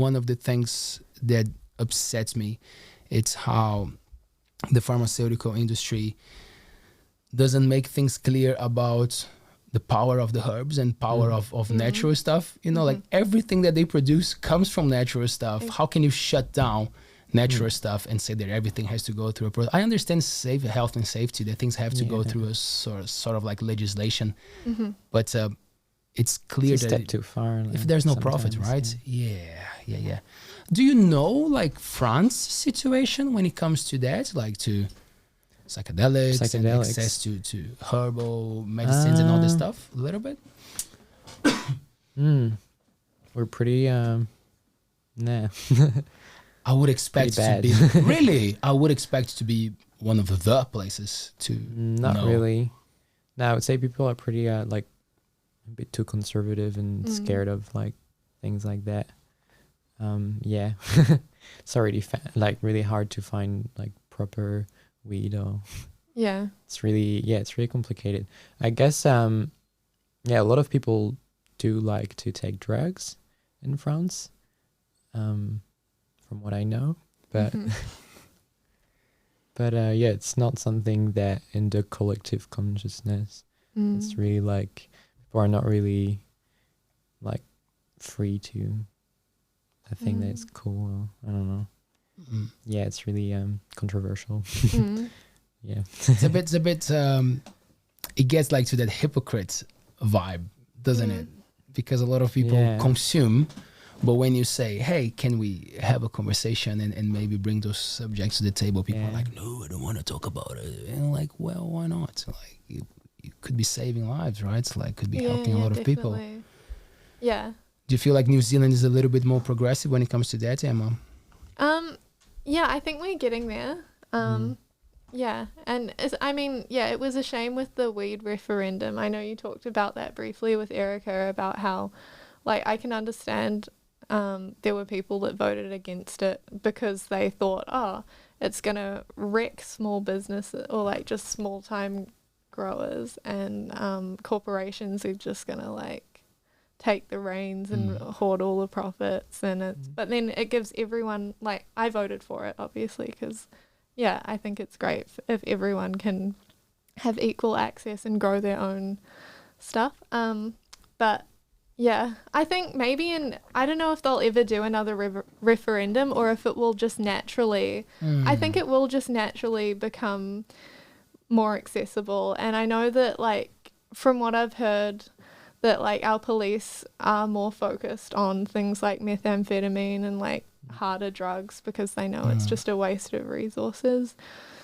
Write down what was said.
one of the things that upsets me, it's how the pharmaceutical industry doesn't make things clear about the power of the herbs and power of natural stuff. You know, like everything that they produce comes from natural stuff. How can you shut down natural stuff and say that everything has to go through a process? I understand health and safety, that things have to go through a sort of like legislation, but it's clear it's a that step too far. if there's no profit, right? Yeah. Do you know like France situation when it comes to that, like to psychedelics and access to herbal medicines and all this stuff a little bit? We're pretty nah. I would expect to be really. I would expect to be one of the places to. Not really. No, I would say people are pretty like a bit too conservative and scared of like things like that. Yeah, it's already like really hard to find like proper weed or. Yeah. It's really complicated. I guess a lot of people do like to take drugs in France. From what I know, but it's not something that in the collective consciousness. It's really like people are not really like free to. I think that it's cool. I don't know. Yeah, it's really controversial. Yeah, it's a bit. It gets like to that hypocrite vibe, doesn't it? Because a lot of people consume. But when you say, hey, can we have a conversation and maybe bring those subjects to the table, people are like, no, I don't want to talk about it. And like, well, why not? Like, you could be saving lives, right? It's like, could be helping a lot of people. Yeah. Do you feel like New Zealand is a little bit more progressive when it comes to that, Emma? Yeah, I think we're getting there. Yeah. And it was a shame with the weed referendum. I know you talked about that briefly with Erica about how, like, I can understand there were people that voted against it because they thought, it's going to wreck small businesses or like just small time growers, and corporations are just going to like take the reins and hoard all the profits. And but then it gives everyone, like, I voted for it obviously because I think it's great if everyone can have equal access and grow their own stuff. But yeah, I think maybe I don't know if they'll ever do another referendum or if it will just naturally, I think it will just naturally become more accessible. And I know that, like, from what I've heard, that like our police are more focused on things like methamphetamine and like harder drugs because they know it's just a waste of resources.